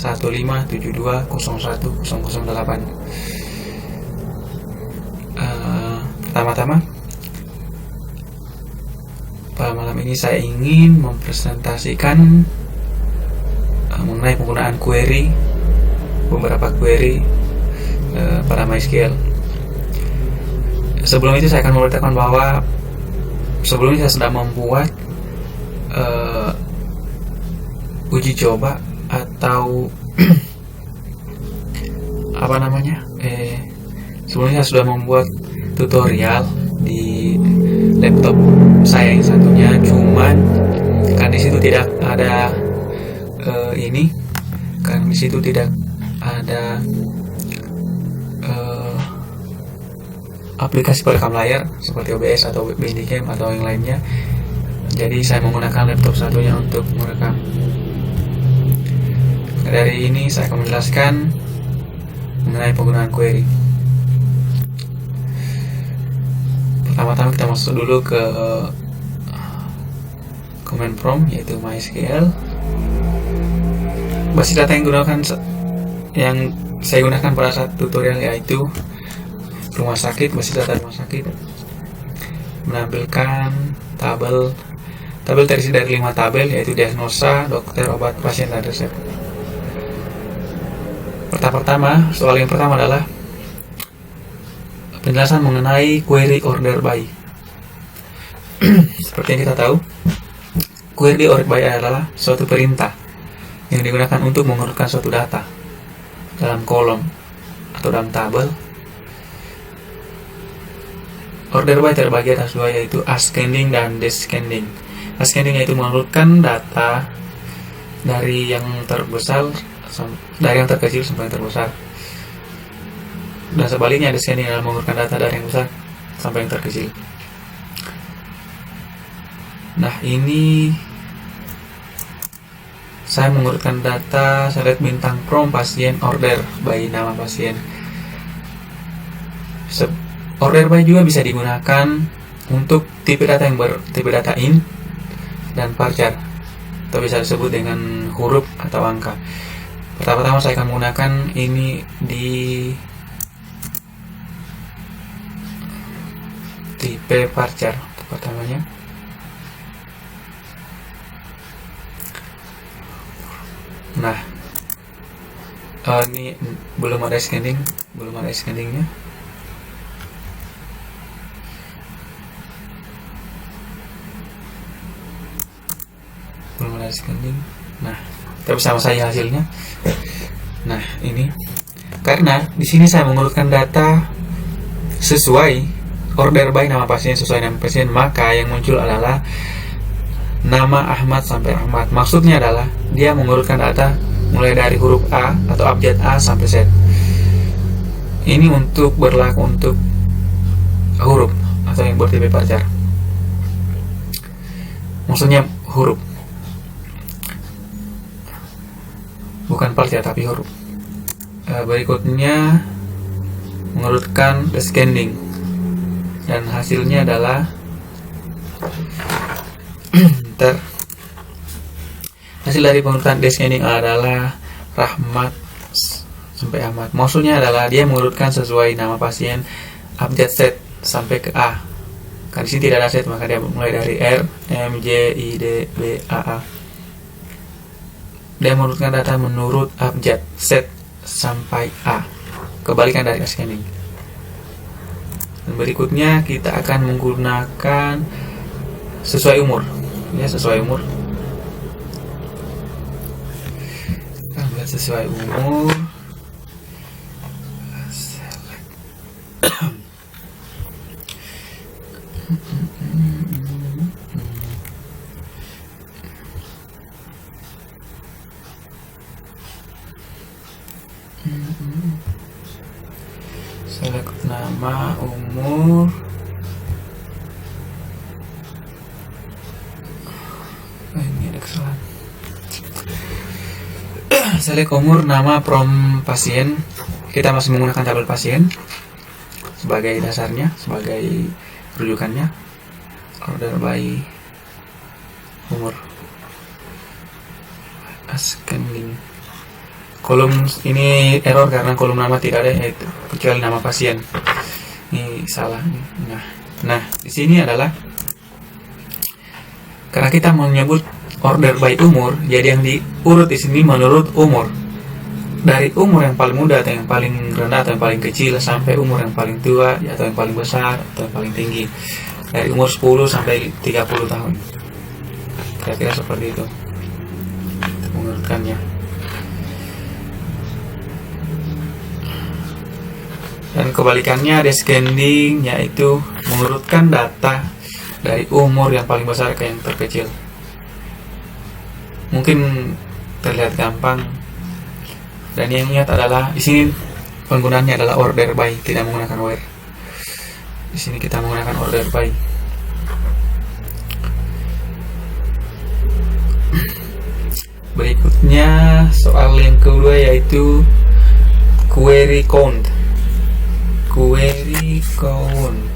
15720108. Pertama-tama, pada malam ini saya ingin mempresentasikan mengenai penggunaan query, beberapa query pada MySQL. Sebelum itu saya akan memberitakan bahwa sebelumnya saya sedang membuat uji coba atau sebelumnya saya sudah membuat tutorial di laptop saya yang satunya, cuman kan di situ tidak ada aplikasi perekam layar seperti OBS atau Bandicam atau yang lainnya. Jadi saya menggunakan laptop satunya untuk merekam. Dari ini saya akan menjelaskan mengenai penggunaan query. Pertama-tama kita masuk dulu ke command prompt, yaitu MySQL. Basis data yang saya gunakan pada saat tutorial yaitu rumah sakit, basis data rumah sakit, menampilkan tabel terdiri dari 5 tabel, yaitu diagnosa, dokter, obat, pasien, dan resep. Soal yang pertama adalah penjelasan mengenai query order by. Seperti yang kita tahu, query order by adalah suatu perintah yang digunakan untuk mengurutkan suatu data dalam kolom atau dalam tabel. Order by terbagi atas dua, yaitu ascending dan descending. Ascending yaitu mengurutkan data dari yang terkecil sampai yang terbesar, dan sebaliknya descending adalah mengurutkan data dari yang besar sampai yang terkecil. Nah, ini saya mengurutkan data, saya lihat bintang prompt pasien, order by nama pasien. Order by juga bisa digunakan untuk tipe data yang bertipe data int dan varchar, atau bisa disebut dengan huruf atau angka. Pertama-tama saya akan menggunakan ini di tipe varchar pertamanya. Nah, ini belum ada scanning, scanningnya. Scanning. Nah, kita bersama saya hasilnya. Nah, ini karena di sini saya mengurutkan data sesuai order by nama pasien, sesuai nama pasien, maka yang muncul adalah nama Ahmad sampai Ahmad. Maksudnya adalah dia mengurutkan data mulai dari huruf A atau abjad A sampai Z. Ini berlaku untuk huruf atau yang bertipe varchar. Maksudnya huruf, bukan varchar tapi huruf. Berikutnya mengurutkan descending, dan hasilnya adalah hasil dari pengurutan descending adalah Rahmat sampai Ahmad. Maksudnya adalah dia mengurutkan sesuai nama pasien abjad Z sampai ke A. Kan di sini tidak ada Z, maka dia mulai dari R, M, J, I, D, B, A, A. Dia mengurutkan data menurut abjad Z sampai A, kebalikan dari ascending. Dan berikutnya kita akan menggunakan sesuai umur, ya, sesuai umur. Kita ambil sesuai umur. Select nama, umur, ini ada kesalahan. Select umur, nama, prompt pasien. Kita masih menggunakan tabel pasien sebagai dasarnya, sebagai rujukannya. Order by umur, ascending. kolom ini error karena kolom nama tidak ada, yaitu kecuali nama pasien. Ini salah. Nah, di sini adalah karena kita menyebut order by umur, jadi yang diurut di sini menurut umur. Dari umur yang paling muda atau yang paling rendah atau yang paling kecil sampai umur yang paling tua atau yang paling besar atau yang paling tinggi. Dari umur 10 sampai 30 tahun. Kira-kira seperti itu mengurutkannya. Dan kebalikannya descending, yaitu mengurutkan data dari umur yang paling besar ke yang terkecil. Mungkin terlihat gampang, dan yang ingat adalah di sini penggunaannya adalah order by, tidak menggunakan where. Di sini kita menggunakan order by. Berikutnya soal yang kedua, yaitu query count. Query count.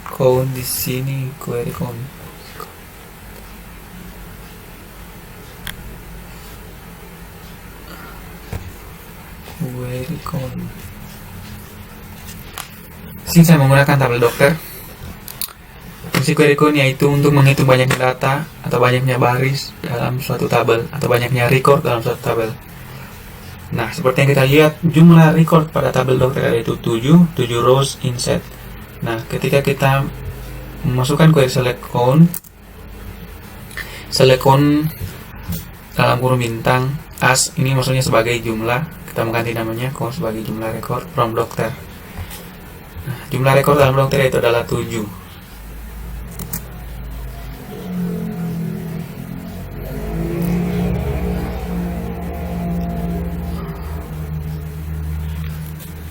Count di sini query count. Query count. Sini saya menggunakan tabel dokter. Fungsi query count yaitu untuk menghitung banyaknya data atau banyaknya baris dalam suatu tabel atau banyaknya record dalam suatu tabel. Nah, seperti yang kita lihat, jumlah record pada tabel dokter yaitu 7 rows inset. Nah, ketika kita memasukkan query select count dalam kurung bintang as, ini maksudnya sebagai jumlah, kita mengganti namanya count sebagai jumlah record from dokter. Nah, jumlah record dalam dokter itu adalah 7.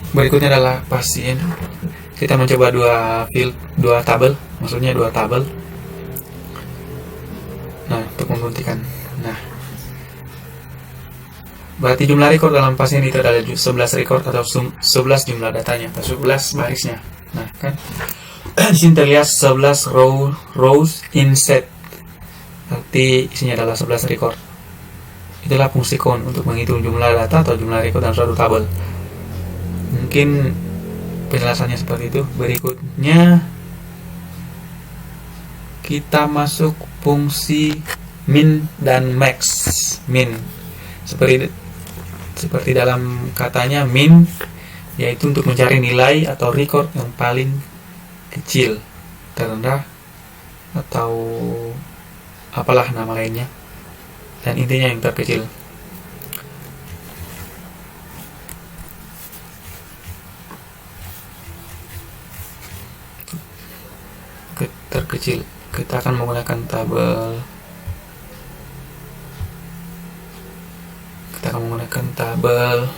Berikutnya adalah pasien. Kita mencoba dua tabel, maksudnya dua tabel. Nah, untuk membuktikan. Nah, berarti jumlah record dalam pasien itu adalah 11 record atau 11 jumlah datanya atau 11 barisnya. Nah, kan di sini terlihat 11 rows inset. Berarti isinya adalah 11 record. Itulah fungsi count untuk menghitung jumlah data atau jumlah record dalam suatu tabel. Mungkin penjelasannya seperti itu. Berikutnya kita masuk fungsi min dan max. Min seperti dalam katanya min, yaitu untuk mencari nilai atau record yang paling kecil, terendah, atau apalah nama lainnya, dan intinya yang terkecil. Terkecil, kita akan menggunakan tabel. Kita akan menggunakan tabel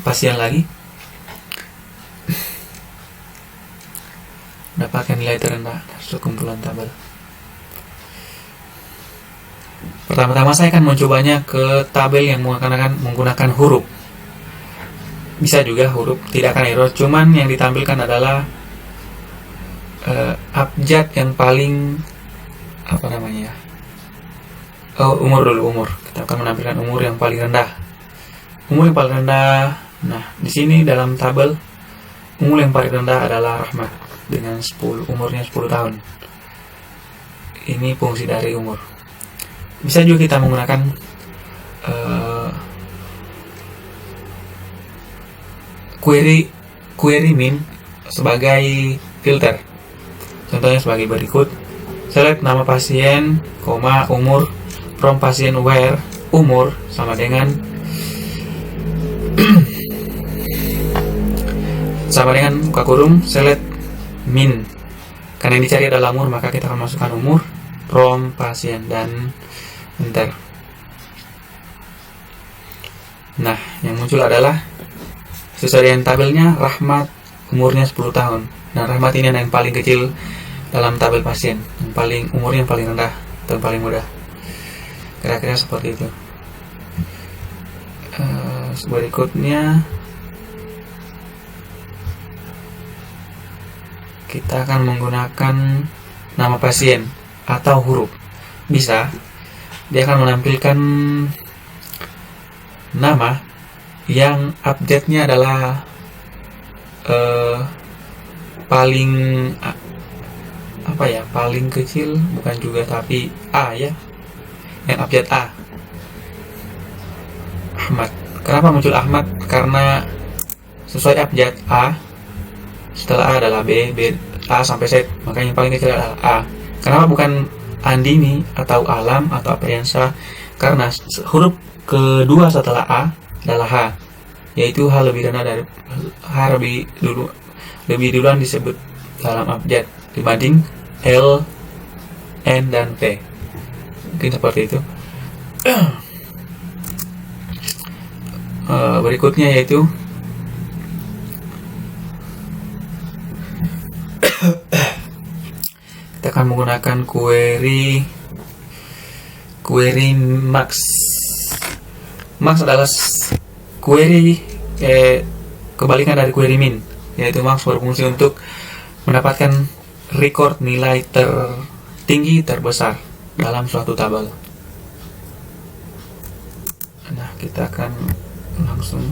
pasien lagi. Dapatkan nilai terendah sekumpulan tabel. Pertama-tama saya akan mencobanya ke tabel yang menggunakan huruf. Bisa juga huruf, tidak akan error. Cuman yang ditampilkan adalah abjad yang paling umur. Kita akan menampilkan umur yang paling rendah. Nah, di sini dalam tabel umur yang paling rendah adalah Rahmat dengan umurnya 10 tahun. Ini fungsi dari umur. Bisa juga kita menggunakan query min sebagai filter. Contohnya sebagai berikut: select nama pasien, umur, from pasien where, umur sama dengan buka kurung, select min. Karena yang dicari adalah umur, maka kita akan masukkan umur, from pasien, dan enter. Nah, yang muncul adalah sesuai dengan tabelnya, Rahmat umurnya 10 tahun. Nah, Rahmat ini yang paling kecil dalam tabel pasien, umurnya yang paling rendah atau yang paling muda. Kira-kira seperti itu. Berikutnya kita akan menggunakan nama pasien atau huruf. Bisa, dia akan menampilkan nama yang abjadnya adalah paling paling kecil, bukan juga, tapi A ya, yang abjad A. Ahmad. Kenapa muncul Ahmad? Karena sesuai abjad A, setelah A adalah B, A sampai Z, makanya yang paling kecil adalah A. Kenapa bukan Andini atau Alam atau Apriansa? Karena huruf kedua setelah A adalah H, yaitu H lebih rendah dari H lebih duluan disebut dalam abjad dibanding L, N, dan P. Mungkin seperti itu. Berikutnya yaitu kita akan menggunakan query max. Max adalah query kebalikan dari query min, yaitu max berfungsi untuk mendapatkan record nilai tertinggi terbesar dalam suatu tabel. Nah, kita akan langsung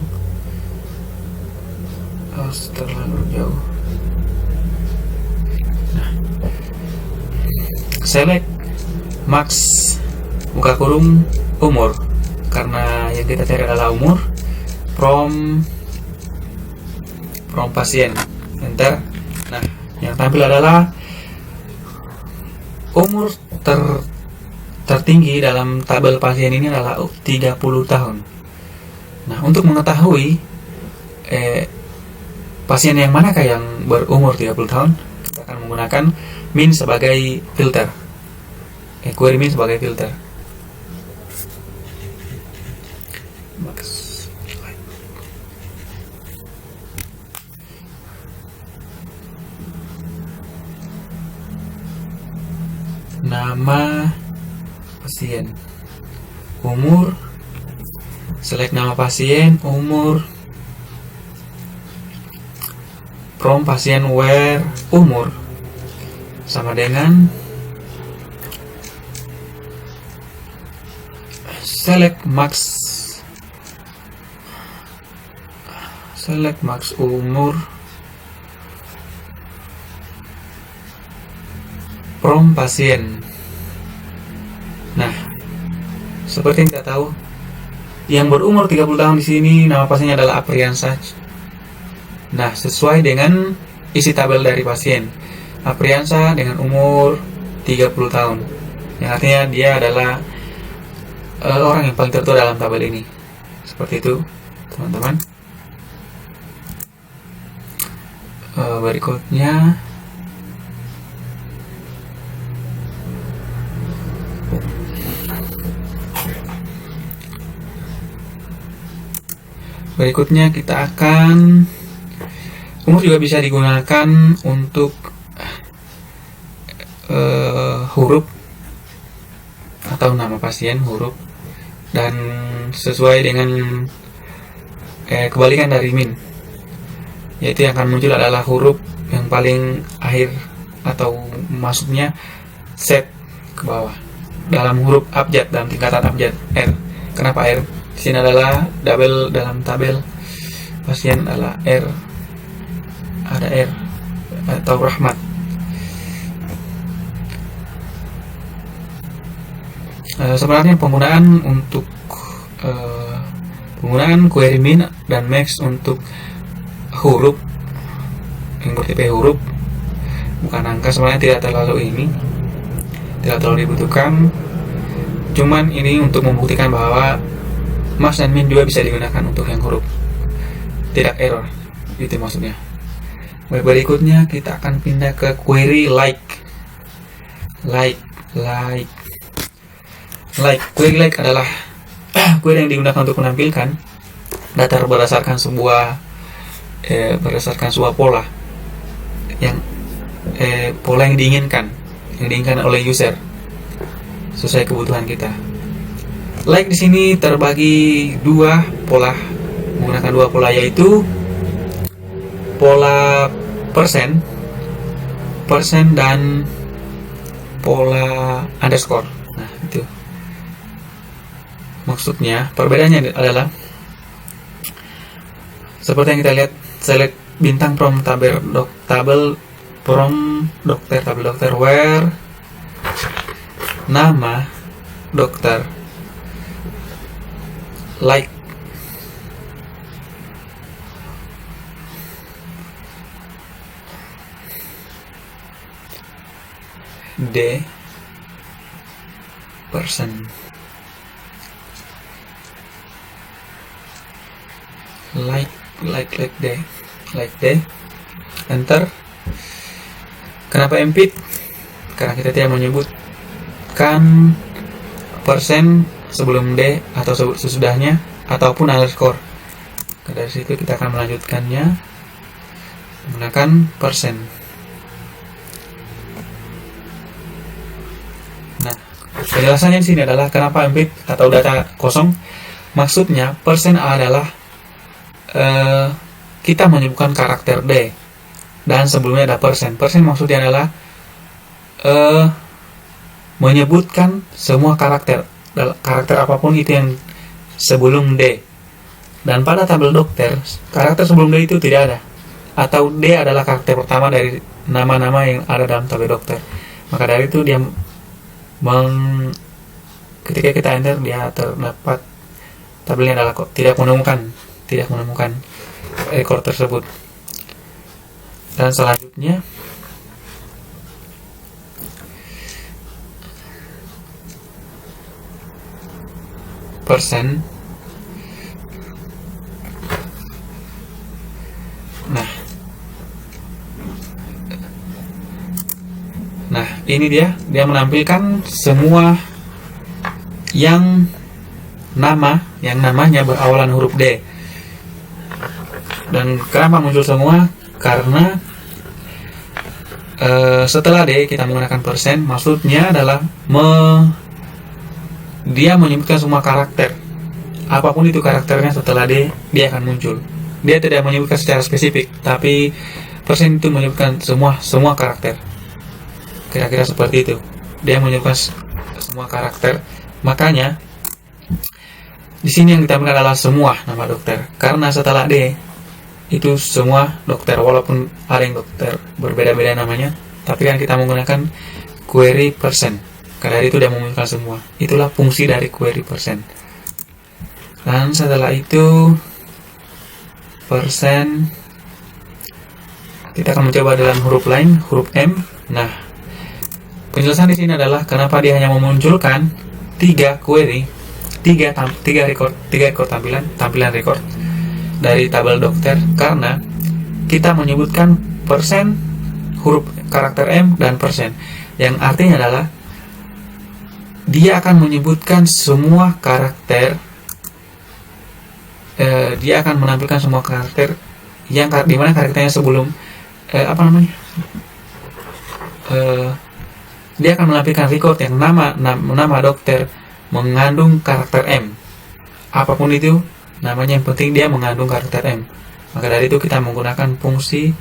terlalu jauh. Nah, select max buka kurung umur, karena yang kita cari adalah umur. From pasien, enter. Nah, yang tampil adalah umur tertinggi dalam tabel pasien ini adalah 30 tahun. Nah, untuk mengetahui pasien yang manakah yang berumur 30 tahun, kita akan menggunakan min sebagai filter. Query min sebagai filter. Nama pasien, umur, select nama pasien, umur, from pasien where umur sama dengan select max umur from pasien. Nah, seperti yang kita tahu, yang berumur 30 tahun di sini nama pasiennya adalah Apriansa. Nah, sesuai dengan isi tabel dari pasien, Apriansa dengan umur 30 tahun, yang artinya dia adalah orang yang paling tertua dalam tabel ini. Seperti itu, teman-teman. Berikutnya kita akan, umur juga bisa digunakan untuk huruf atau nama pasien huruf, dan sesuai dengan kebalikan dari min, yaitu yang akan muncul adalah huruf yang paling akhir atau masuknya set ke bawah dalam huruf abjad, dalam tingkatan abjad R. Kenapa R? Di sini adalah double dalam tabel pasien adalah R, ada R atau Rahmat. Sebenarnya penggunaan query min dan max untuk huruf yang bertipe huruf bukan angka sebenarnya tidak terlalu dibutuhkan. Cuman ini untuk membuktikan bahwa max dan min juga bisa digunakan untuk yang huruf, tidak error, itu maksudnya. Berikutnya kita akan pindah ke query like. Query like adalah query yang digunakan untuk menampilkan data berdasarkan sebuah pola yang pola yang diinginkan oleh user sesuai kebutuhan kita. Like di sini terbagi dua pola, menggunakan dua pola, yaitu pola persen dan pola underscore. Nah, itu maksudnya. Perbedaannya adalah seperti yang kita lihat, select bintang from tabel from dokter where nama dokter like the person, like the enter. Kenapa empty? Karena kita tidak menyebutkan persen sebelum D atau sesudahnya ataupun underscore. Dari situ kita akan melanjutkannya menggunakan persen. Nah, penjelasannya di sini adalah kenapa empty atau data kosong. Maksudnya persen adalah kita menyebutkan karakter D dan sebelumnya ada persen. Persen maksudnya adalah menyebutkan semua karakter apapun itu yang sebelum D. Dan pada tabel dokter, karakter sebelum D itu tidak ada, atau D adalah karakter pertama dari nama-nama yang ada dalam tabel dokter. Maka dari itu dia ketika kita enter, dia terdapat tabelnya adalah tidak menemukan rekor tersebut. Dan selanjutnya persen. Nah, ini dia menampilkan semua yang namanya berawalan huruf D. Dan kenapa muncul semua? Karena setelah D kita menggunakan persen, maksudnya adalah dia menyebutkan semua karakter. Apapun itu karakternya setelah D, dia akan muncul. Dia tidak menyebutkan secara spesifik, tapi persen itu menyebutkan semua karakter. Kira-kira seperti itu. Dia menyebutkan semua karakter. Makanya di sini yang ditampilkan adalah semua nama dokter. Karena setelah D itu semua dokter, walaupun ada yang dokter berbeda-beda namanya, tapi kan kita menggunakan query persen. Karena itu dia memunculkan semua. Itulah fungsi dari query persen. Dan setelah itu persen, kita akan mencoba dalam huruf lain, huruf M. Nah, penjelasan di sini adalah kenapa dia hanya memunculkan 3 query, 3 record tampilan record dari tabel dokter, karena kita menyebutkan persen, huruf karakter M dan persen, yang artinya adalah dia akan menyebutkan semua karakter, dia akan menampilkan semua karakter yang dimana karakternya sebelum dia akan menampilkan record yang nama dokter mengandung karakter M. Apapun itu namanya, yang penting dia mengandung karakter M. Maka dari itu kita menggunakan fungsi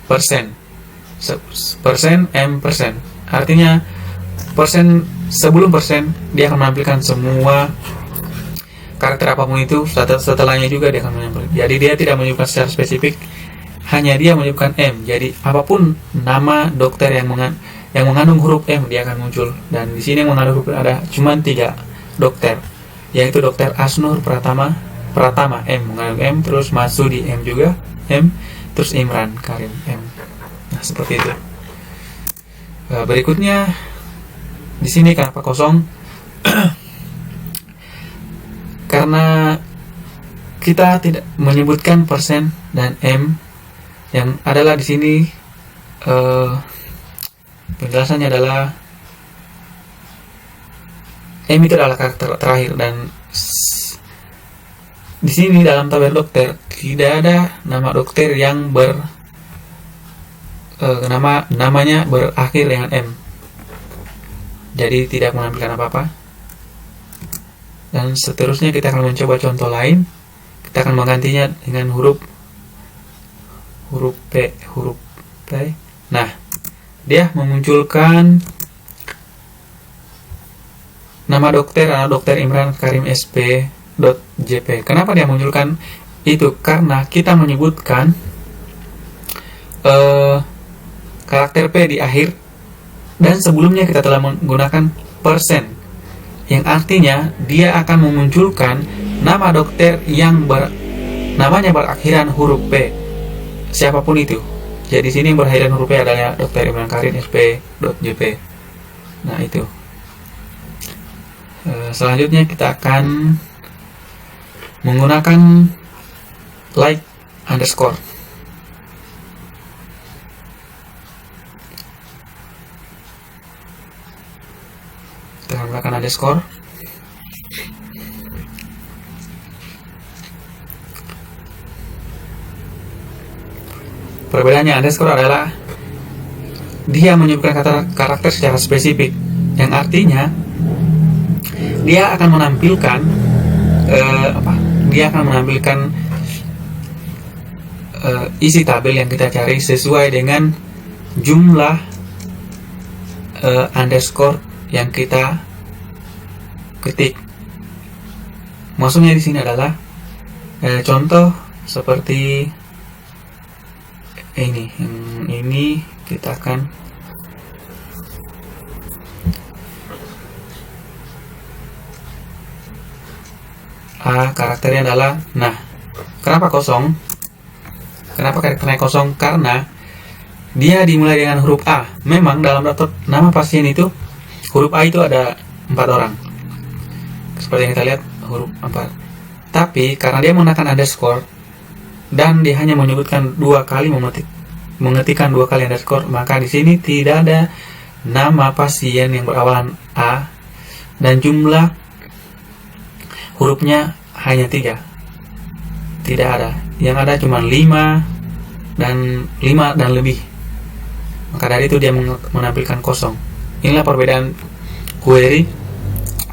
persen M persen. Artinya persen sebelum persen dia akan menampilkan semua karakter apapun itu. Setelahnya juga dia akan menampilkan. Jadi dia tidak menyebutkan secara spesifik, hanya dia menyebutkan M. Jadi apapun nama dokter yang mengandung huruf M, dia akan muncul. Dan di sini yang mengandung huruf ada cuma 3 dokter, yaitu dokter Asnur Pratama M mengandung M, terus Masudi M juga M, terus Imran Karim M. Nah, seperti itu. Berikutnya di sini kenapa kosong? Karena kita tidak menyebutkan persen dan M. Yang adalah di sini penjelasannya adalah M itu adalah karakter terakhir, dan di sini dalam tabel dokter tidak ada nama dokter yang namanya berakhir dengan M. Jadi tidak menampilkan apa-apa. Dan seterusnya kita akan mencoba contoh lain. Kita akan menggantinya dengan huruf P. Nah, dia memunculkan nama dokter Imran Karim SP.jp. Kenapa dia munculkan itu? Karena kita menyebutkan karakter P di akhir, dan sebelumnya kita telah menggunakan persen, yang artinya dia akan memunculkan nama dokter yang namanya berakhiran huruf P, siapapun itu. Jadi sini berakhiran huruf P adalah Dr. Imran Karim SP.jp. Nah itu. Selanjutnya kita akan menggunakan like underscore. Kita akan menggunakan underscore. Perbedaannya, underscore adalah dia menyebutkan karakter secara spesifik, yang artinya dia akan menampilkan isi tabel yang kita cari sesuai dengan jumlah underscore yang kita ketik. Maksudnya di sini adalah contoh seperti ini kita akan karakternya adalah, nah, kenapa kosong? Kenapa karakternya kosong? Karena dia dimulai dengan huruf A. Memang dalam daftar nama pasien itu huruf A itu ada 4 orang, seperti yang kita lihat huruf 4. Tapi karena dia menggunakan underscore dan dia hanya menyebutkan 2 kali, mengetikkan 2 kali underscore, maka di sini tidak ada nama pasien yang berawalan A dan jumlah hurufnya hanya 3. Tidak ada. Yang ada cuma 5 dan lebih. Maka dari itu dia menampilkan kosong. Inilah perbedaan query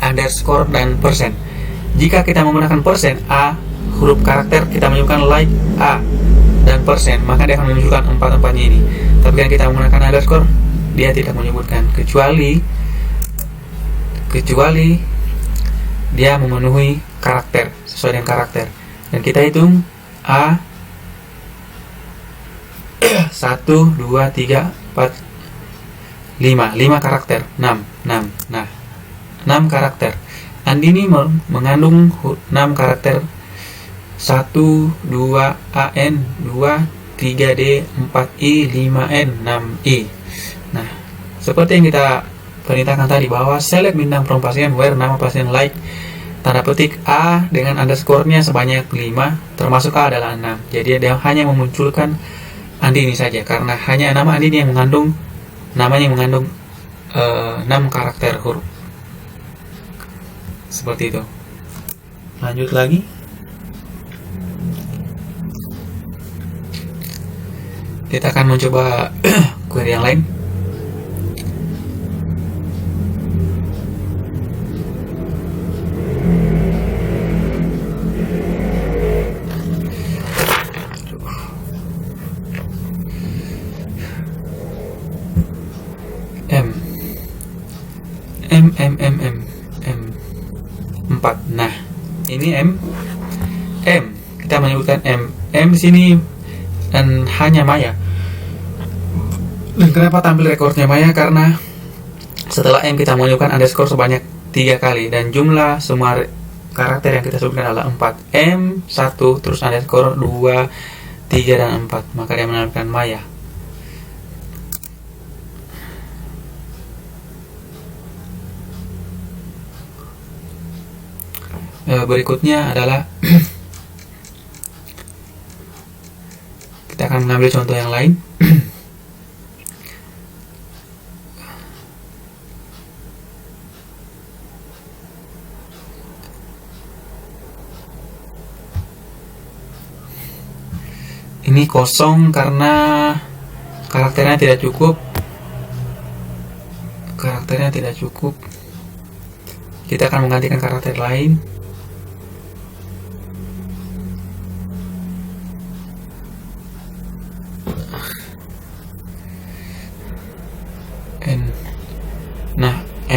underscore dan persen. Jika kita menggunakan persen A, huruf karakter kita menyebutkan like A dan persen, maka dia akan menunjukkan 4-4-nya ini. Tapi kan kita menggunakan underscore, dia tidak menyebutkan, kecuali dia memenuhi karakter, sesuai dengan karakter. Dan kita hitung A 1, 2, 3, 4, 5 karakter, 6. Nah, 6 karakter. Andini mengandung 6 karakter, 1, 2, AN, 2, 3D, 4I, 5N, 6I. Nah, seperti yang kita perintahkan tadi bahwa select bintang from pasien where nama pasien like tanda petik A dengan underscore-nya sebanyak 5, termasuk A adalah 6. Jadi dia hanya memunculkan Andini saja, karena hanya nama Andini yang mengandung, namanya yang mengandung 6 karakter huruf. Seperti itu. Lanjut lagi. Kita akan mencoba query yang lain. M 4. Nah, ini M kita menyebutkan M di sini dan hanya Maya. Dan kenapa tampil rekornya Maya? Karena setelah M kita menyebutkan underscore sebanyak 3 kali dan jumlah semua karakter yang kita sebutkan adalah 4. M 1 terus underscore 2, 3 dan 4, maka dia menampilkan Maya. Berikutnya adalah kita akan mengambil contoh yang lain. Ini kosong karena karakternya tidak cukup. Kita akan menggantikan karakter lain.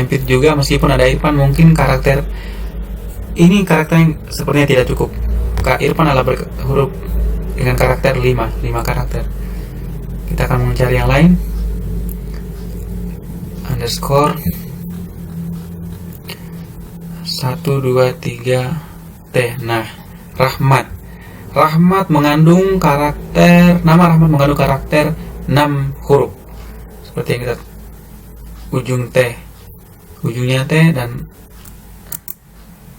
Hampir juga, meskipun ada Irfan, mungkin karakter ini yang sepertinya tidak cukup. Kak Irfan adalah huruf dengan karakter 5 karakter. Kita akan mencari yang lain. Underscore 1, 2, 3 T. Nah, Rahmat mengandung karakter, nama Rahmat mengandung karakter 6 huruf. Seperti yang kita ujungnya T dan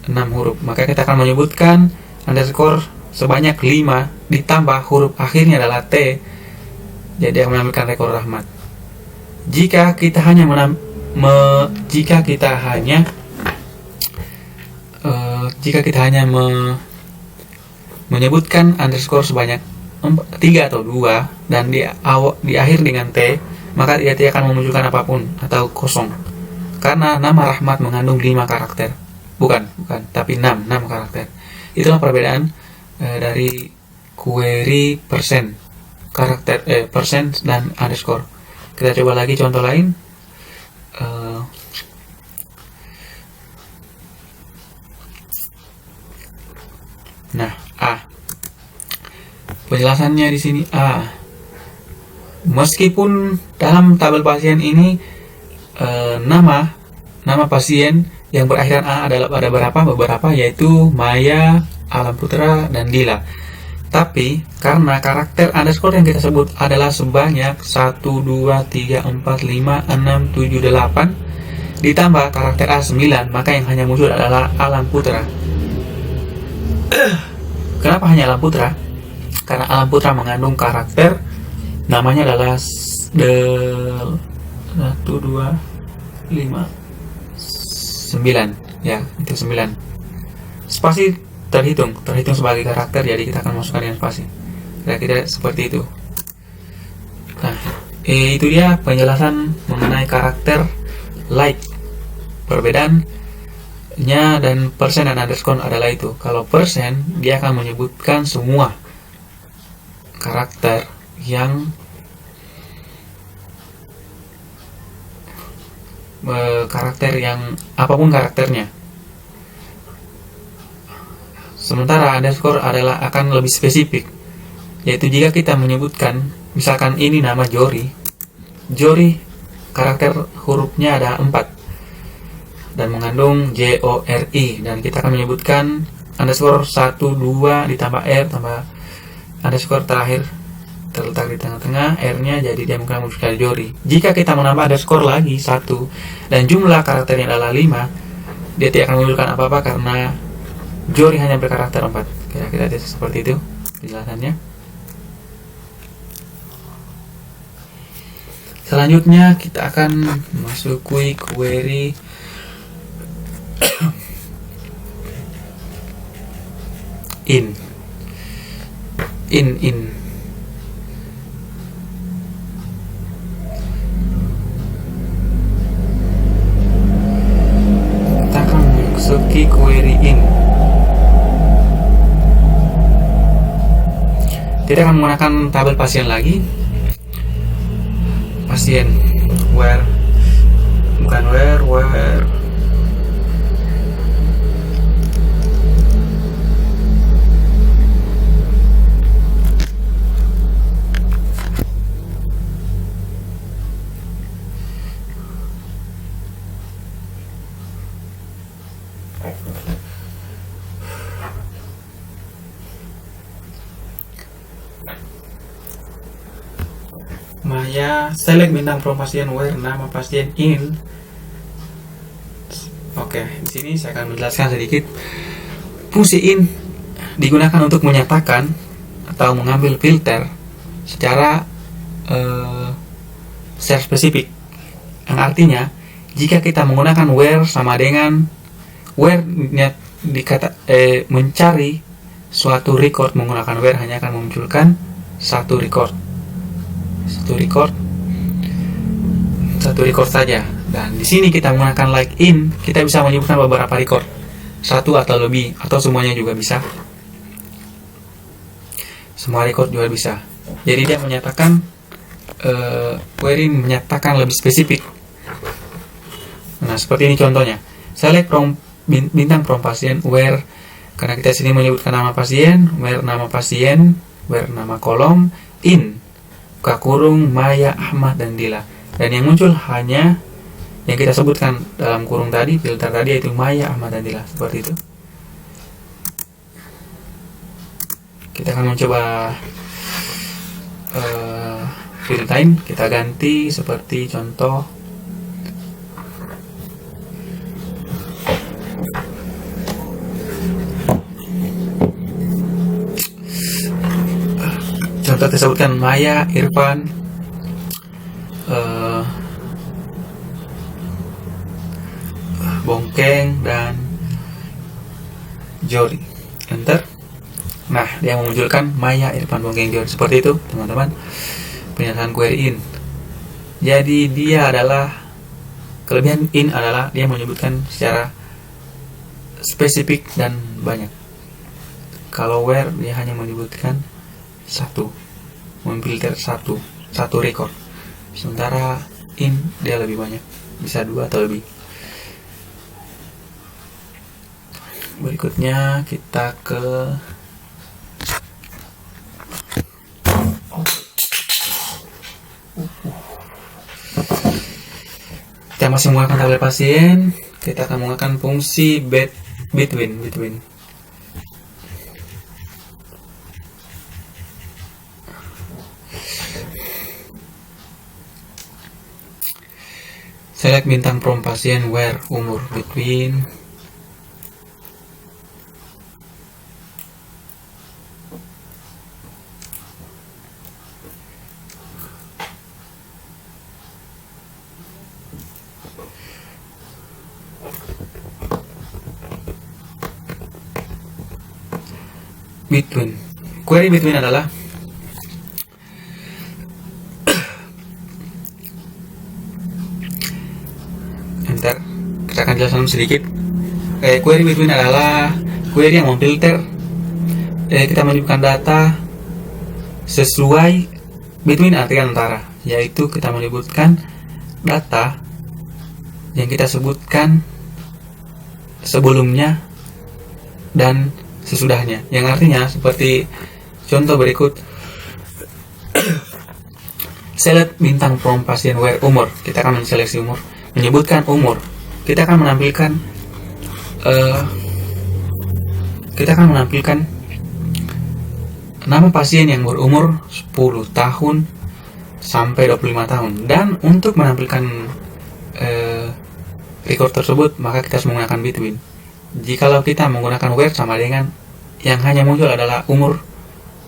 6 huruf. Maka kita akan menyebutkan underscore sebanyak 5 ditambah huruf akhirnya adalah T. Jadi akan menambilkan rekor Rahmat. Jika kita hanya menyebutkan underscore sebanyak 3 atau 2 dan di akhir dengan T, maka dia tidak akan memunculkan apapun atau kosong, karena nama Rahmat mengandung 5 karakter, bukan, tapi 6 karakter. Itulah perbedaan dari query persen dan underscore. Kita coba lagi contoh lain. Nah, A. Penjelasannya di sini A. Meskipun dalam tabel pasien ini nama pasien yang berakhiran A adalah ada beberapa, yaitu Maya, Alam Putra, dan Dila. Tapi karena karakter underscore yang kita sebut adalah sebanyak 1, 2, 3, 4, 5, 6, 7, 8 ditambah karakter A9, maka yang hanya muncul adalah Alam Putra. Kenapa hanya Alam Putra? Karena Alam Putra mengandung karakter, namanya adalah 1, 2, 5, 9. Ya, itu 9. Spasi terhitung sebagai karakter, jadi kita akan masukkan yang spasi. Kira-kira seperti itu. Nah, itu dia penjelasan mengenai karakter like. Perbedaannya dan persen dan underscore adalah itu. Kalau persen, dia akan menyebutkan semua karakter yang apapun karakternya. Sementara underscore akan lebih spesifik, yaitu jika kita menyebutkan, misalkan ini nama Jori karakter hurufnya ada 4 dan mengandung JORI, dan kita akan menyebutkan underscore 1, 2 ditambah R tambah underscore terakhir terletak di tengah-tengah R-nya, jadi dia mungkin munculkan Jori. Jika kita menambah underscore lagi 1 dan jumlah karakternya adalah 5, dia tidak akan menunjukkan apa-apa karena Jori hanya berkarakter 4. Kira-kira seperti itu penjelasannya. Selanjutnya kita akan masuki query in. Kita akan masuki query in. Kita akan menggunakan tabel pasien lagi. Pasien where Maya select bintang from pasien where nama pasien in. Oke, di sini saya akan menjelaskan sedikit. Fungsi in digunakan untuk menyatakan atau mengambil filter secara spesifik. Yang artinya, jika kita menggunakan where sama dengan where-nya mencari suatu record menggunakan where hanya akan memunculkan satu record saja. Dan di sini kita menggunakan like in, kita bisa menyebutkan beberapa record, satu atau lebih, atau semuanya juga bisa. Semua record juga bisa. Jadi dia menyatakan query menyatakan lebih spesifik. Nah, seperti ini contohnya. Select from bintang from pasien where, karena kita sini menyebutkan nama pasien, where nama pasien, where nama kolom, in buka kurung Maya, Ahmad, dan Dila. Dan yang muncul hanya yang kita sebutkan dalam kurung tadi, filter tadi, yaitu Maya, Ahmad, dan Dila. Seperti itu. Kita akan mencoba field lain. Kita ganti seperti contoh kita sebutkan Maya, Irfan, Bongkeng, dan Jori. Enter. Nah, dia memunculkan Maya, Irfan, Bongkeng, Jori. Seperti itu, teman-teman. Penyataan query in. Jadi dia adalah, kelebihan in adalah dia menyebutkan secara spesifik dan banyak. Kalau where dia hanya menyebutkan satu, memfilter satu record. Sementara in dia lebih banyak, bisa 2 atau lebih. Berikutnya kita ke kita masih menggunakan tabel pasien. Kita akan menggunakan fungsi between. Select bintang from pasien where umur between query between adalah enter. Kita akan jelaskan sedikit. Query between adalah query yang memfilter. Kita menyebutkan data sesuai, between artian antara, yaitu kita menyebutkan data yang kita sebutkan sebelumnya dan sesudahnya, yang artinya seperti contoh berikut. Select bintang from pasien where umur. Kita akan menseleksi umur, menyebutkan umur. Kita akan menampilkan nama pasien yang berumur 10 tahun sampai 25 tahun. Dan untuk menampilkan record tersebut, maka kita harus menggunakan between. Jikalau kita menggunakan where sama dengan yang hanya muncul adalah umur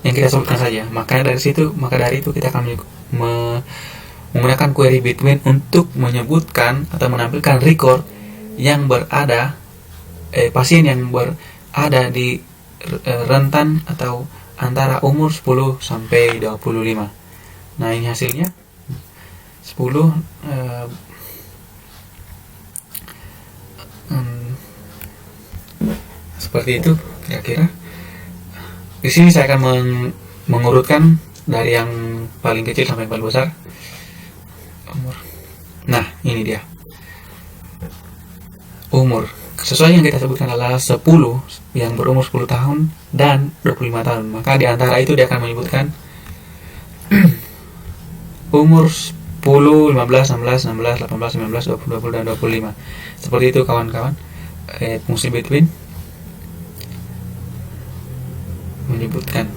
yang kita sebutkan saja, maka dari itu kita akan menggunakan query between untuk menyebutkan atau menampilkan record yang berada pasien yang berada di rentan atau antara umur 10 sampai 25. Nah, ini hasilnya 10 seperti itu kira-kira. Di sini saya akan mengurutkan dari yang paling kecil sampai yang paling besar umur. Nah, ini dia umur. Sesuai yang kita sebutkan adalah 10 yang berumur 10 tahun dan 25 tahun. Maka di antara itu dia akan menyebutkan umur 10, 15, 16, 16, 18, 19, 20, 20, dan 25. Seperti itu kawan-kawan. Fungsi between menyebutkan.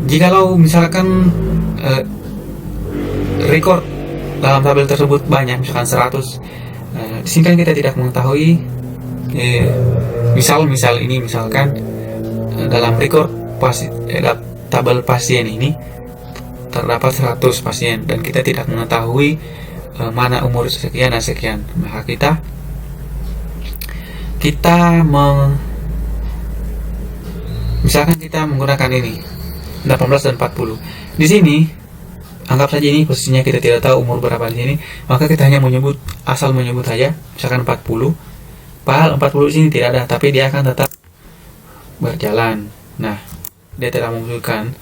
Jikalau misalkan record dalam tabel tersebut banyak, misalkan 100, di sini kan kita tidak mengetahui misalkan dalam record tabel pasien ini terdapat 100 pasien dan kita tidak mengetahui mana umur sekian dan sekian, maka kita misalkan kita menggunakan ini 18 dan 40. Di sini anggap saja ini posisinya kita tidak tahu umur berapa di sini, maka kita hanya asal menyebut saja misalkan 40. Padahal 40 di sini tidak ada, tapi dia akan tetap berjalan. Nah, dia tidak menunjukkan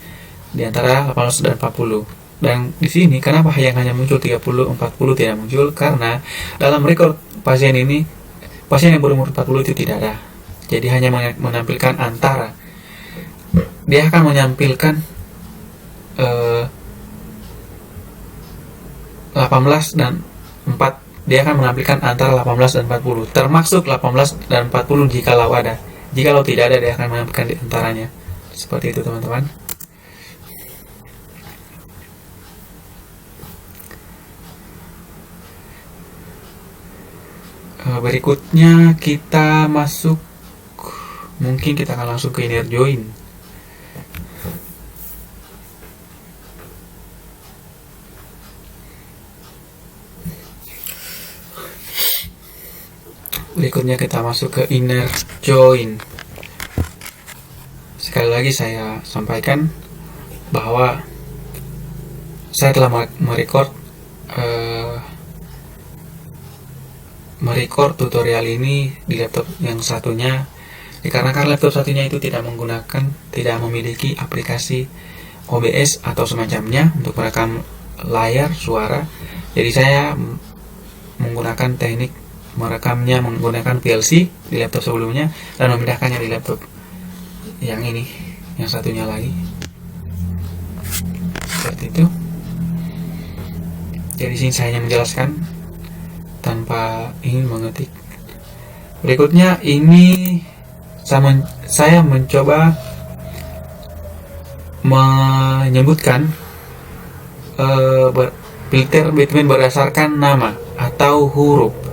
di antara 18 dan 40. Dan di sini kenapa yang hanya muncul 30, 40 tidak muncul? Karena dalam rekor pasien ini, pasien yang berumur 40 itu tidak ada. Jadi hanya menampilkan antara. Dia akan menampilkan 18 dan 4. Dia akan menampilkan antara 18 dan 40. Termasuk 18 dan 40 jikalau ada. Jikalau tidak ada, dia akan menampilkan di antaranya. Seperti itu teman-teman. Berikutnya kita masuk, mungkin kita akan langsung ke inner join. Berikutnya kita masuk ke inner join. Sekali lagi saya sampaikan bahwa saya telah merecord tutorial ini di laptop yang satunya, dikarenakan laptop satunya itu tidak memiliki aplikasi OBS atau semacamnya untuk merekam layar suara. Jadi saya menggunakan teknik merekamnya menggunakan VLC di laptop sebelumnya dan memindahkannya di laptop yang ini, yang satunya lagi. Seperti itu. Jadi sini saya hanya menjelaskan tanpa ingin mengetik. Berikutnya ini saya mencoba menyebutkan filter Batman berdasarkan nama atau huruf.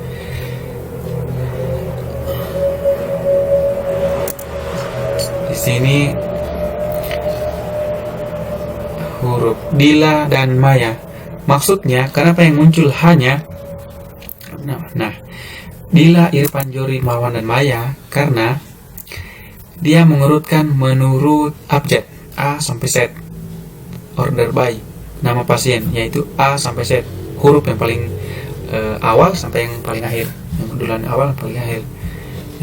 Di sini huruf Dila dan Maya. Maksudnya kenapa yang muncul hanya Dila, Irfan, Jori, Marwan, dan Maya? Karena dia mengurutkan menurut abjad A sampai Z, order by nama pasien, yaitu A sampai Z, huruf yang paling awal sampai yang paling akhir, yang duluan awal paling akhir.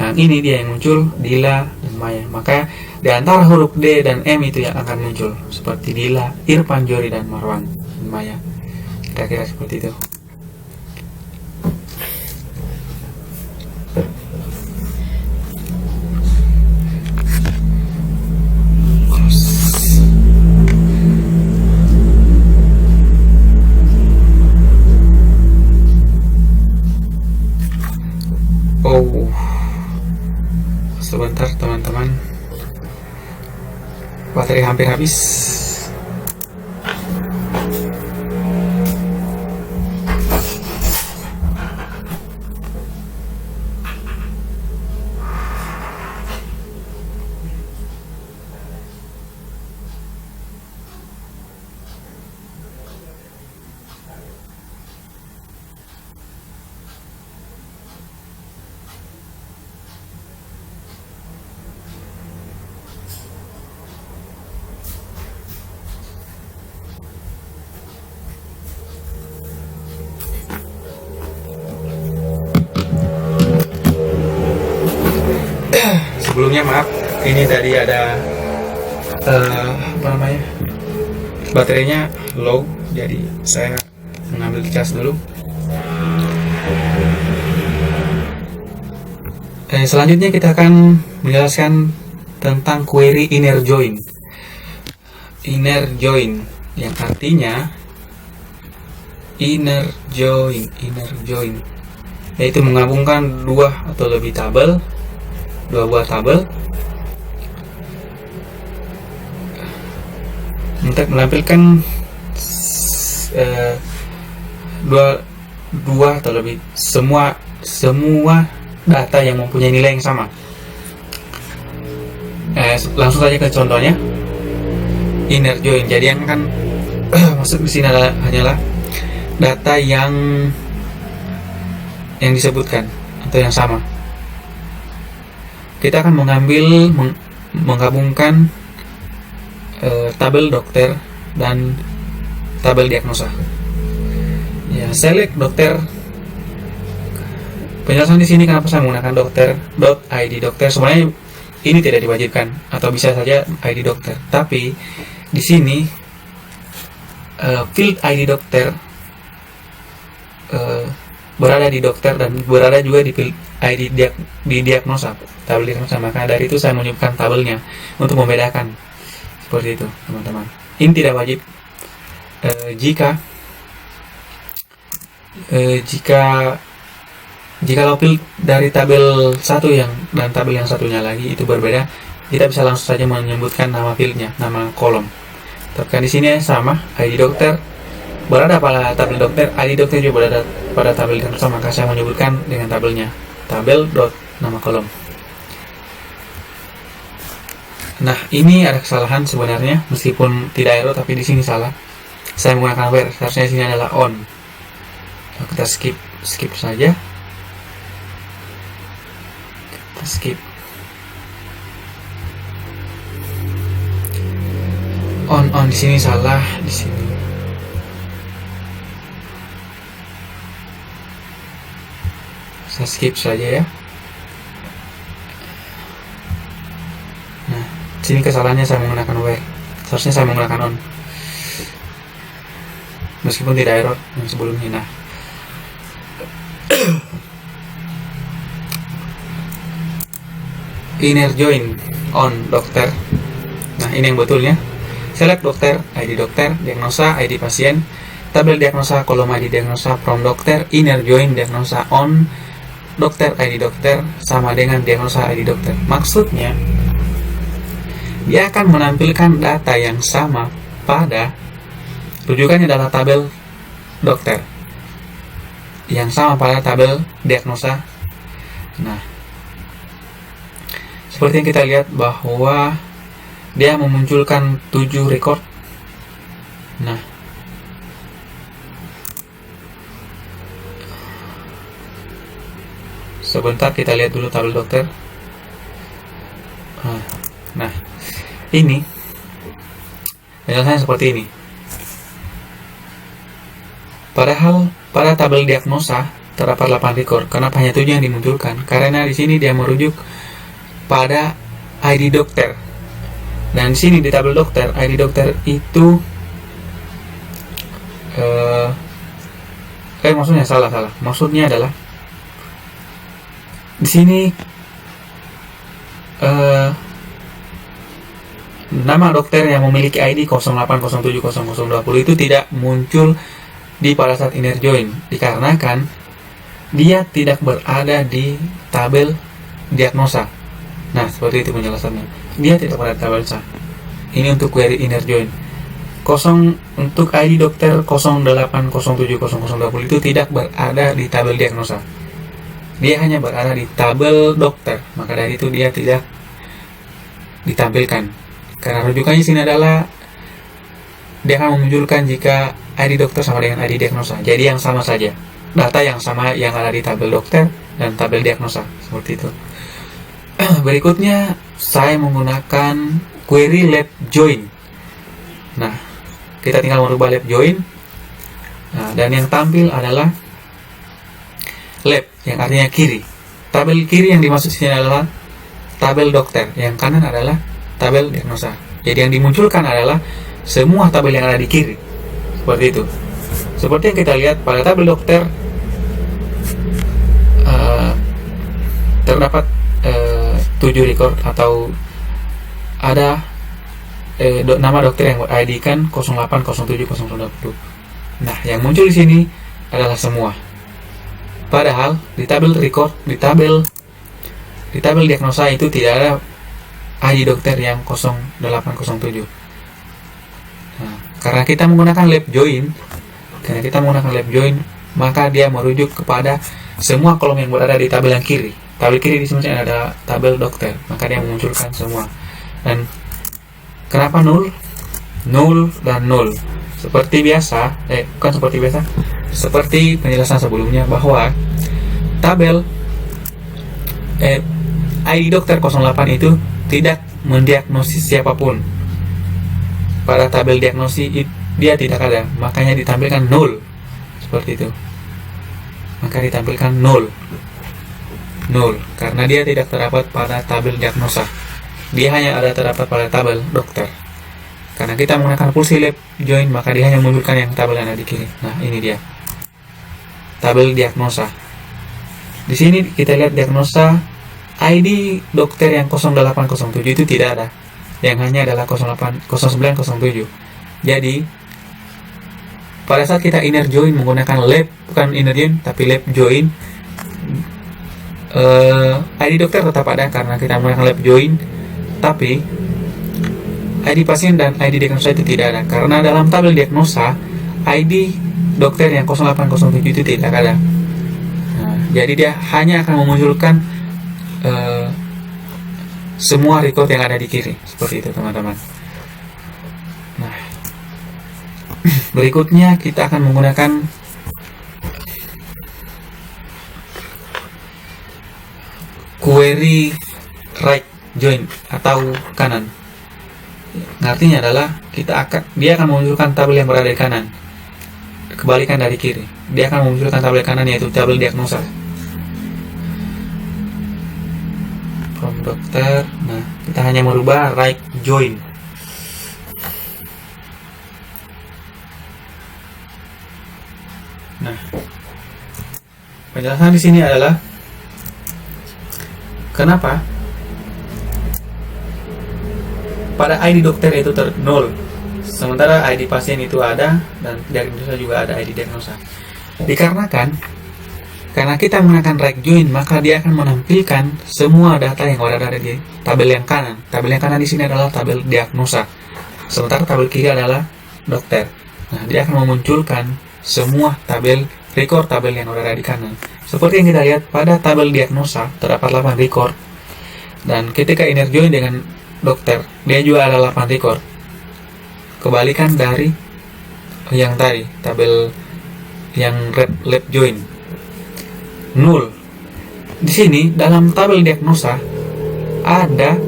Yang ini dia yang muncul Dila dan Maya. Maka di antara huruf D dan M itu yang akan muncul seperti Dila, Irfan, Jori, dan Marwan, dan Maya. Kira-kira seperti itu. Sebentar teman-teman, baterai hampir habis. Sebelumnya maaf, ini tadi ada baterainya low, jadi saya mengambil cas dulu. Selanjutnya kita akan menjelaskan tentang query inner join. Inner join yang artinya inner join yaitu menggabungkan dua atau lebih tabel, dua buah tabel untuk melampirkan dua atau lebih semua data yang mempunyai nilai yang sama. Langsung saja ke contohnya. Inner join. Jadi yang akan masuk di sini hanyalah data yang disebutkan atau yang sama. Kita akan menggabungkan tabel dokter dan tabel diagnosa. Ya, select dokter. Penjelasan di sini kenapa saya menggunakan dokter.id dokter. Sebenarnya ini tidak diwajibkan atau bisa saja ID dokter. Tapi di sini field ID dokter berada di dokter dan berada juga di field ID di diagnosa, tabel diagnosa. Maka dari itu saya menyebutkan tabelnya untuk membedakan. Seperti itu, teman-teman. Ini tidak wajib jika field dari tabel satu dan tabel yang satunya lagi itu berbeda, kita bisa langsung saja menyebutkan nama fieldnya, nama kolom. Tapi di sini sama, ID dokter berada pada tabel dokter, ID dokter juga berada pada tabel diagnosa, maka saya menyebutkan dengan tabelnya, tabel dot nama kolom. Nah, ini ada kesalahan sebenarnya, meskipun tidak error, tapi di sini salah. Saya menggunakan where, seharusnya di sini adalah on. Nah, kita skip saja. Kita skip. On di sini salah, di sini. Saya skip saja ya. Nah, sini kesalahannya saya menggunakan where. Seharusnya saya menggunakan on. Meskipun tidak error yang sebelumnya. Nah, inner join on dokter. Nah, ini yang betulnya. Select dokter, ID dokter, diagnosa, ID pasien, tabel diagnosa, kolom ID diagnosa, from dokter, inner join diagnosa on dokter, ID dokter, sama dengan diagnosa ID dokter. Maksudnya, dia akan menampilkan data yang sama pada rujukannya adalah tabel dokter, yang sama pada tabel diagnosa. Nah, seperti yang kita lihat bahwa dia memunculkan 7 record. Nah, sebentar kita lihat dulu tabel dokter. Nah, ini penjelasannya seperti ini. Padahal pada tabel diagnosa terdapat 8 record. Kenapa hanya 7 yang dimunculkan? Karena di sini dia merujuk pada ID dokter. Dan di sini di tabel dokter, ID dokter itu maksudnya salah. Maksudnya adalah di sini nama dokter yang memiliki ID 08070020 itu tidak muncul di pada saat inner join, dikarenakan dia tidak berada di tabel diagnosa. Nah, seperti itu penjelasannya. Dia tidak berada di tabel sah. Ini untuk query inner join. Untuk ID dokter 08070020 itu tidak berada di tabel diagnosa. Dia hanya berada di tabel dokter. Maka dari itu dia tidak ditampilkan. Karena rujukannya sini adalah dia akan memunculkan jika ID dokter sama dengan ID diagnosa. Jadi yang sama saja. Data yang sama yang ada di tabel dokter dan tabel diagnosa. Seperti itu. Berikutnya saya menggunakan query left join. Nah, kita tinggal merubah left join. Nah, dan yang tampil adalah left, yang artinya kiri. Tabel kiri yang dimaksud sini adalah tabel dokter, yang kanan adalah tabel diagnosa. Jadi yang dimunculkan adalah semua tabel yang ada di kiri. Seperti itu. Seperti yang kita lihat pada tabel dokter terdapat 7 record atau ada nama dokter yang ber-ID kan 08070020. Nah, yang muncul di sini adalah semua. Padahal di tabel record, di tabel diagnosa itu tidak ada ID dokter yang 0807. Nah, karena kita menggunakan left join, maka dia merujuk kepada semua kolom yang berada di tabel yang kiri. Tabel kiri di sini ada tabel dokter, maka dia memunculkan semua. Dan kenapa 0 dan 0? Seperti biasa, seperti penjelasan sebelumnya bahwa tabel ID dokter 08 itu tidak mendiagnosis siapapun. Pada tabel diagnosis dia tidak ada, makanya ditampilkan 0. Seperti itu. Maka ditampilkan 0, karena dia tidak terdapat pada tabel diagnosa. Dia hanya ada terdapat pada tabel dokter. Karena kita menggunakan fungsi left join, maka dia hanya menunjukkan yang tabel yang ada di kiri. Nah, ini dia tabel diagnosa. Di sini kita lihat diagnosa ID dokter yang 0807 itu tidak ada, yang hanya adalah 0907. Jadi pada saat kita inner join menggunakan left, bukan inner join tapi left join, ID dokter tetap ada karena kita menggunakan left join, tapi ID pasien dan ID diagnosa itu tidak ada karena dalam tabel diagnosa ID dokter yang 0807 itu tidak ada. Nah, jadi dia hanya akan memunculkan semua record yang ada di kiri, seperti itu teman-teman. Nah, berikutnya kita akan menggunakan query right join atau kanan. Artinya adalah dia akan memunculkan tabel yang berada di kanan, kebalikan dari kiri. Dia akan memunculkan tabel kanan, yaitu tabel diagnosa from dokter. Nah, kita hanya merubah right join. Nah, penjelasan di sini adalah kenapa pada ID dokter itu 0, sementara ID pasien itu ada dan diagnosa juga ada ID diagnosa. Dikarenakan karena kita menggunakan right join, maka dia akan menampilkan semua data yang berada di tabel yang kanan. Tabel yang kanan di sini adalah tabel diagnosa, sementara tabel kiri adalah dokter. Nah, dia akan memunculkan semua tabel record tabel yang berada di kanan. Seperti yang kita lihat pada tabel diagnosa terdapat 8 record, dan ketika inner join dengan dokter dia juga ada 8 record, kebalikan dari yang tadi tabel yang left join 0. Di sini dalam tabel diagnosa ada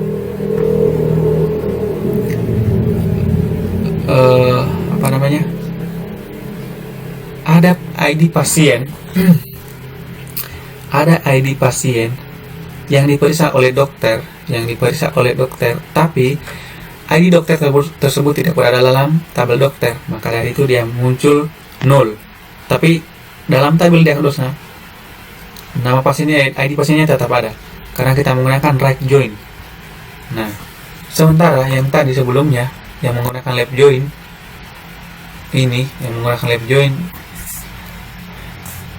ada ID pasien ada ID pasien yang diperiksa oleh dokter, tapi ID dokter tersebut tidak berada dalam tabel dokter, maka dari itu dia muncul 0. Tapi dalam tabel diagnosa nama pasiennya, ID pasiennya tetap ada karena kita menggunakan right join. Nah, sementara yang tadi sebelumnya yang menggunakan left join,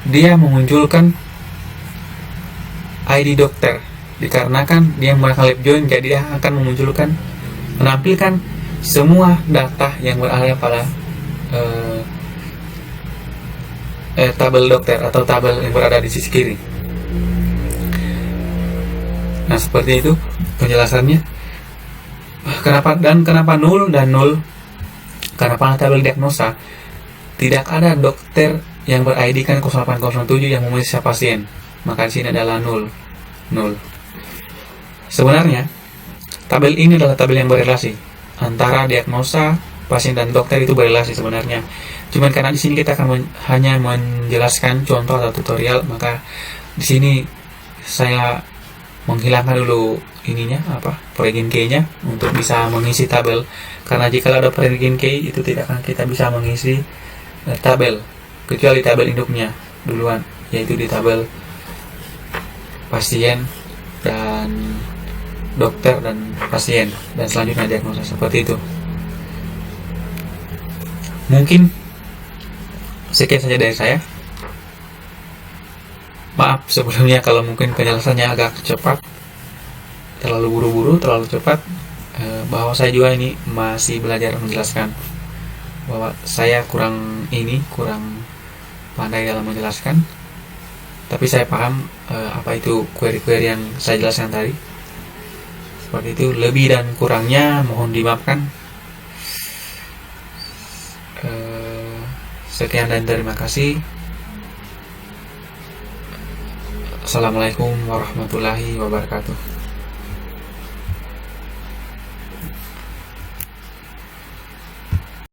dia memunculkan ID dokter. Dikarenakan dia menggunakan left join, jadi dia akan menampilkan semua data yang berada pada tabel dokter atau tabel yang berada di sisi kiri. Nah, seperti itu penjelasannya. Kenapa 0 dan 0? Karena pada tabel diagnosa tidak ada dokter yang ber-ID kan 0807 yang memeriksa pasien, maka di sini adalah 0. Sebenarnya tabel ini adalah tabel yang berelasi antara diagnosa, pasien dan dokter, itu berelasi sebenarnya. Cuman karena di sini kita akan hanya menjelaskan contoh atau tutorial, maka di sini saya menghilangkan dulu plugin key-nya untuk bisa mengisi tabel. Karena jika ada plugin key itu tidak akan kita bisa mengisi tabel kecuali tabel induknya duluan, yaitu di tabel pasien dan dokter dan pasien, dan selanjutnya diagnosa, seperti itu. Mungkin sekian saja dari saya. Maaf sebelumnya kalau mungkin penjelasannya agak cepat, terlalu buru-buru, terlalu cepat, bahwa saya juga ini masih belajar menjelaskan, bahwa saya kurang pandai dalam menjelaskan, tapi saya paham apa itu query-query yang saya jelaskan tadi. Seperti itu, lebih dan kurangnya mohon dimaafkan. Sekian dan terima kasih. Assalamualaikum warahmatullahi wabarakatuh.